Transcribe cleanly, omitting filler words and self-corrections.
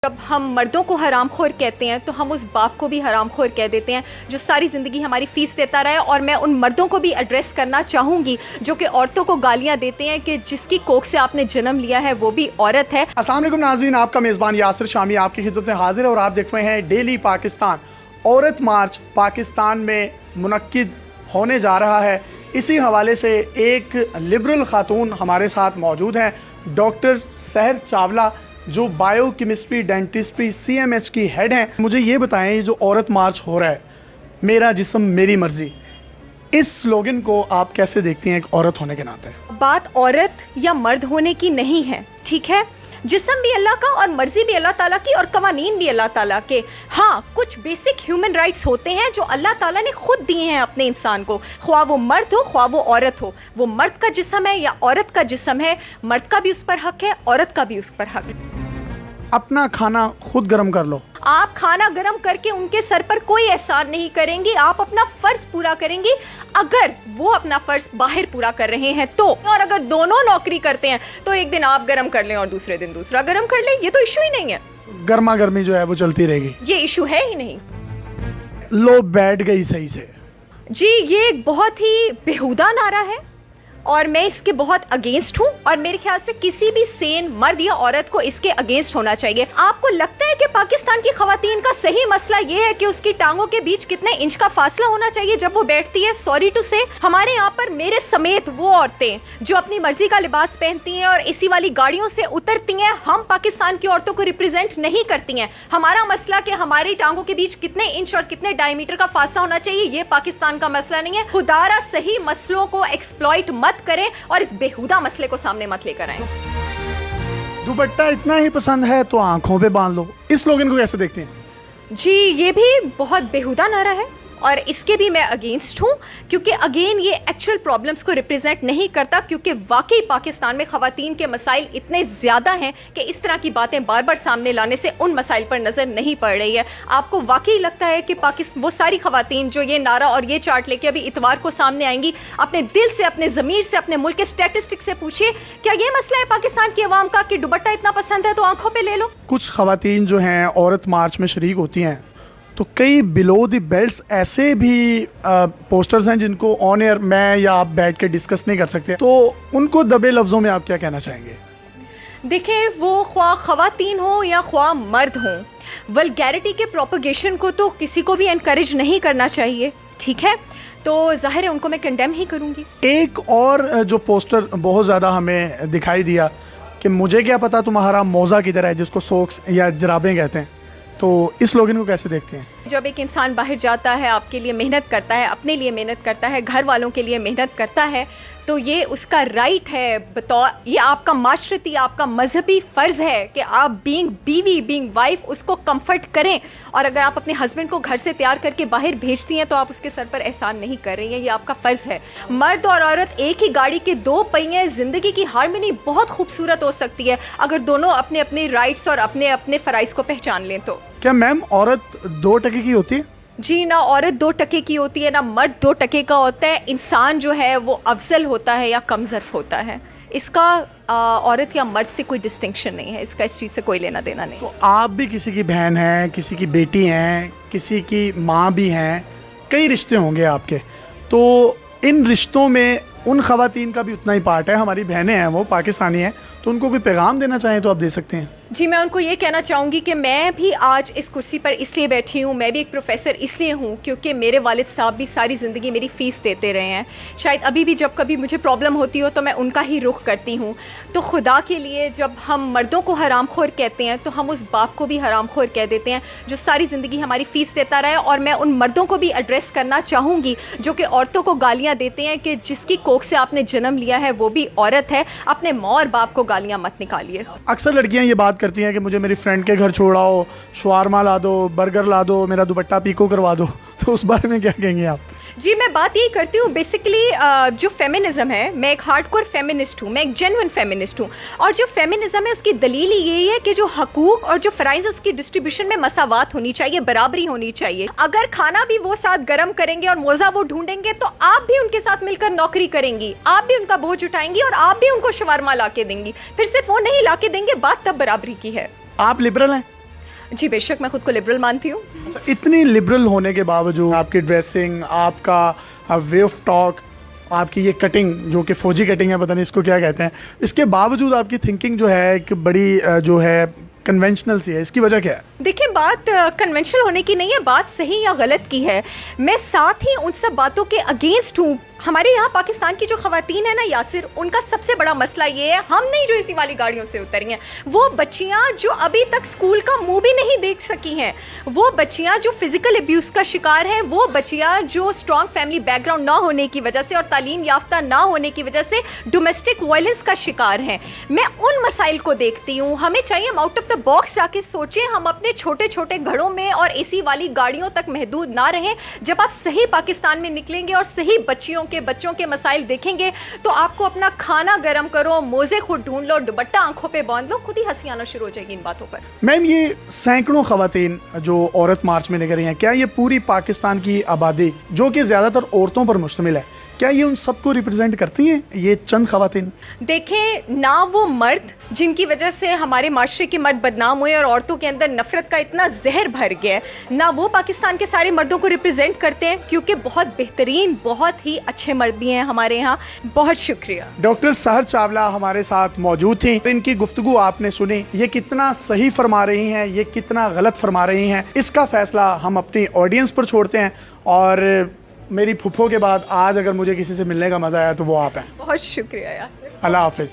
जब हम मर्दों को हरामखोर कहते हैं तो हम उस बाप को भी हरामखोर कह देते हैं जो सारी ज़िंदगी हमारी फीस देता रहा है। और मैं उन मर्दों को भी एड्रेस करना चाहूँगी जो कि औरतों को गालियाँ देते हैं कि जिसकी कोख से आपने जन्म लिया है वो भी औरत है। अस्सलाम वालेकुम नाज़रीन, आपका मेज़बान यासिर शामी आपकी खिदमत में हाजिर है और आप देख रहे हैं डेली पाकिस्तान। औरत मार्च पाकिस्तान में मुनक्किद होने जा रहा है। इसी हवाले से एक लिबरल खातून हमारे साथ मौजूद हैं, डॉक्टर सहर चावला, जो बायोकेमिस्ट्री डेंटिस्ट्री CMH की हेड हैं। मुझे ये बताएं, ये जो औरत मार्च हो रहा है, मेरा जिस्म मेरी मर्जी, इस स्लोगन को आप कैसे देखती हैं एक औरत होने के नाते? बात औरत या मर्द होने की नहीं है, ठीक है। जिस्म भी अल्लाह का और मर्जी भी अल्लाह ताला की और कवानीन भी अल्लाह ताला के। हाँ, कुछ बेसिक ह्यूमन राइट्स होते हैं जो अल्लाह ताला ने खुद दिए हैं अपने इंसान को, ख्वाह वो मर्द हो ख्वाह वो औरत हो। वो मर्द का जिस्म है या औरत का जिस्म है, मर्द का भी उस पर हक है, औरत का भी उस पर हक है। अपना खाना खुद गर्म कर लो। आप खाना गर्म करके उनके सर पर कोई एहसान नहीं करेंगी, आप अपना फर्ज पूरा करेंगी अगर वो अपना फर्ज बाहर पूरा कर रहे हैं तो। और अगर दोनों नौकरी करते हैं तो एक दिन आप गर्म कर लें और दूसरे दिन दूसरा गर्म कर ले, ये तो इशू ही नहीं है। गर्मा गर्मी जो है वो चलती रहेगी, ये इशू है ही नहीं। लो बैठ गई सही से। जी, ये एक बहुत ही बेहुदा नारा है और मैं इसके बहुत अगेंस्ट हूँ और मेरे ख्याल से किसी भी सेन मर्द या औरत को इसके अगेंस्ट होना चाहिए। आपको लगता है कि पाकिस्तान की खवातीन का सही मसला ये है कि उसकी टांगों के बीच कितने इंच का फासला होना चाहिए जब वो बैठती है? सॉरी टू से, हमारे यहाँ पर मेरे समेत वो औरतें जो अपनी मर्जी का लिबास पहनती हैं और इसी वाली गाड़ियों से उतरती हैं, हम पाकिस्तान की औरतों को रिप्रेजेंट नहीं करती हैं। हमारा मसला कि हमारी टांगों के बीच कितने इंच और कितने डायमीटर का फासला होना चाहिए, ये पाकिस्तान का मसला नहीं है। खुदारा सही मसलों को एक्सप्लॉइट मत करें और इस बेहुदा मसले को सामने मत लेकर आएं। दुपट्टा इतना ही पसंद है तो आंखों पे बांध लो, इस स्लोगन को कैसे देखते हैं? जी, ये भी बहुत बेहुदा नारा है और इसके भी मैं अगेंस्ट हूँ क्योंकि अगेन ये एक्चुअल प्रॉब्लम्स को रिप्रेजेंट नहीं करता, क्योंकि वाकई पाकिस्तान में खवातीन के मसाइल इतने ज़्यादा हैं कि इस तरह की बातें बार बार सामने लाने से उन मसाइल पर नज़र नहीं पड़ रही है। आपको वाकई लगता है कि पाकिस्तान वो सारी खवातीन जो ये नारा और ये चार्ट लेके अभी इतवार को सामने आएंगी, अपने दिल से, अपने ज़मीर से, अपने मुल्क के स्टैटिस्टिक से पूछिए, क्या ये मसला है पाकिस्तान की अवाम का कि दुपट्टा इतना पसंद है तो आंखों पर ले लो? कुछ खवातीन जो हैं औरत मार्च में शरीक होती हैं तो कई बिलो द बेल्ट्स ऐसे भी पोस्टर्स हैं जिनको ऑन एयर मैं या आप बैठ के डिस्कस नहीं कर सकते, तो उनको दबे लफ्ज़ों में आप क्या कहना चाहेंगे? देखें, वो ख्वाह खवातीन हो या ख्वाह मर्द हो, वल्गैरिटी के प्रोपगेशन को तो किसी को भी एनकरेज नहीं करना चाहिए, ठीक है। तो जाहिर है उनको मैं कंडेम ही करूँगी। एक और जो पोस्टर बहुत ज़्यादा हमें दिखाई दिया कि मुझे क्या पता तुम्हारा मौजा किधर है, जिसको सोक्स या जराबें कहते हैं, तो इस स्लोगन को कैसे देखते हैं? जब एक इंसान बाहर जाता है, आपके लिए मेहनत करता है, अपने लिए मेहनत करता है, घर वालों के लिए मेहनत करता है, तो ये उसका राइट है, बतौर ये आपका माशरती, आपका मजहबी फ़र्ज़ है कि आप बीइंग बीवी, बीइंग वाइफ उसको कंफर्ट करें। और अगर आप अपने हस्बैंड को घर से तैयार करके बाहर भेजती हैं तो आप उसके सर पर एहसान नहीं कर रही हैं, ये आपका फ़र्ज़ है। मर्द और औरत एक ही गाड़ी के दो पहिए, ज़िंदगी की हार्मनी बहुत खूबसूरत हो सकती है अगर दोनों अपने अपने राइट्स और अपने अपने फ़राइज़ को पहचान लें तो। क्या मैम औरत 2 टके की होती है? जी, ना औरत 2 टके की होती है ना मर्द 2 टके का होता है। इंसान जो है वो अफजल होता है या कमज़र्फ होता है, इसका औरत या मर्द से कोई डिस्टिंक्शन नहीं है, इसका इस चीज़ से कोई लेना देना नहीं। तो आप भी किसी की बहन हैं, किसी की बेटी हैं, किसी की माँ भी हैं, कई रिश्ते होंगे आपके, तो इन रिश्तों में उन खवातीन का भी उतना ही पार्ट है। हमारी बहनें हैं, वो पाकिस्तानी हैं, तो उनको कोई पैगाम देना चाहें तो आप दे सकते हैं। जी, मैं उनको ये कहना चाहूँगी कि मैं भी आज इस कुर्सी पर इसलिए बैठी हूँ, मैं भी एक प्रोफेसर इसलिए हूँ क्योंकि मेरे वालिद साहब भी सारी ज़िंदगी मेरी फ़ीस देते रहे हैं। शायद अभी भी जब कभी मुझे प्रॉब्लम होती हो तो मैं उनका ही रुख करती हूँ। तो खुदा के लिए, जब हम मर्दों को हरामखोर कहते हैं तो हम उस बाप को भी हरामखोर कह देते हैं जो सारी ज़िंदगी हमारी फ़ीस देता रहा है। और मैं उन मर्दों को भी एड्रेस करना चाहूँगी जो कि औरतों को गालियाँ देते हैं कि जिसकी कोख से आपने जन्म लिया है वो भी औरत है। अपने माँ और बाप को गालियाँ मत निकालिए। अक्सर लड़कियां ये बात करती हैं कि मुझे मेरी फ्रेंड के घर छोड़ाओ, शवारमा ला दो, बर्गर ला दो, मेरा दुपट्टा पीको करवा दो, तो उस बारे में क्या कहेंगे आप? जी, मैं बात यही करती हूँ बेसिकली जो फेमिनिज्म है, मैं एक हार्डकोर फेमिनिस्ट हूँ, मैं एक जेन्युइन फेमिनिस्ट हूँ। और जो फेमिनिज्म है उसकी दलील ही यही है कि जो हकूक और जो फ़राइज़ उसकी डिस्ट्रीब्यूशन में मसावात होनी चाहिए, बराबरी होनी चाहिए। अगर खाना भी वो साथ गर्म करेंगे और मोज़ा वो ढूंढेंगे तो आप भी उनके साथ मिलकर नौकरी करेंगी, आप भी उनका बोझ उठाएंगी और आप भी उनको शवारमा ला के देंगी। फिर सिर्फ वो नहीं ला के देंगे, बात तब बराबरी की है। आप लिबरल हैं? जी बेशक, मैं खुद को लिबरल मानती हूँ। अच्छा, इतनी लिबरल होने के बावजूद आपकी ड्रेसिंग, आपका वे ऑफ टॉक, आपकी ये कटिंग जो कि फौजी कटिंग है, पता नहीं इसको क्या कहते हैं, इसके बावजूद आपकी थिंकिंग जो है एक बड़ी जो है कन्वेंशनल सी है, इसकी वजह क्या है? देखिए, बात कन्वेंशनल होने की नहीं है, बात सही या गलत की है। मैं साथ ही उन सब बातों के अगेंस्ट हूँ। हमारे यहाँ पाकिस्तान की जो खवातीन है ना यासिर, उनका सबसे बड़ा मसला ये है, हम नहीं जो इसी वाली गाड़ियों से उतरी हैं, वो बच्चियाँ जो अभी तक स्कूल का मुंह भी नहीं देख सकी हैं, वो बच्चियाँ जो फिजिकल अब्यूज़ का शिकार हैं, वो बच्चियाँ जो स्ट्रॉन्ग फैमिली बैकग्राउंड ना होने की वजह से और तालीम याफ्ता ना होने की वजह से डोमेस्टिक वायलेंस का शिकार हैं। मैं उन मसाइल को देखती हूँ। हमें चाहिए हम आउट ऑफ द बॉक्स जाके सोचें, हम अपने छोटे छोटे घरों में और एसी वाली गाड़ियों तक महदूद ना रहें। जब आप सही पाकिस्तान में निकलेंगे और सही बच्चों के मसाइल देखेंगे तो आपको अपना खाना गर्म करो, मोजे खुद ढूंढ लो, दुपट्टा आंखों पे बांध लो, खुद ही हंसी आना शुरू हो जाएगी इन बातों पर। मैम, ये सैकड़ों खवातीन जो औरत मार्च में निकल रही हैं, क्या ये पूरी पाकिस्तान की आबादी जो कि ज़्यादातर औरतों पर मुश्तमिल है, क्या ये उन सबको रिप्रेजेंट करती हैं, ये चंद खवातीन? देखें ना, वो मर्द जिनकी वजह से हमारे माशरे के मर्द बदनाम हुए और औरतों के अंदर नफरत का इतना जहर भर गया, ना वो पाकिस्तान के सारे मर्दों को रिप्रेजेंट करते हैं, क्योंकि बहुत बेहतरीन, बहुत ही अच्छे मर्द भी हैं हमारे यहाँ। बहुत शुक्रिया। डॉक्टर सहर चावला हमारे साथ मौजूद थी। इनकी गुफ्तगू आपने सुनी, ये कितना सही फरमा रही हैं, ये कितना गलत फरमा रही हैं, इसका फैसला हम अपनी ऑडियंस पर छोड़ते हैं। और मेरी फुफ्फो के बाद आज अगर मुझे किसी से मिलने का मजा आया तो वो आप हैं। बहुत शुक्रिया यासिर। अल्लाह हाफिज़।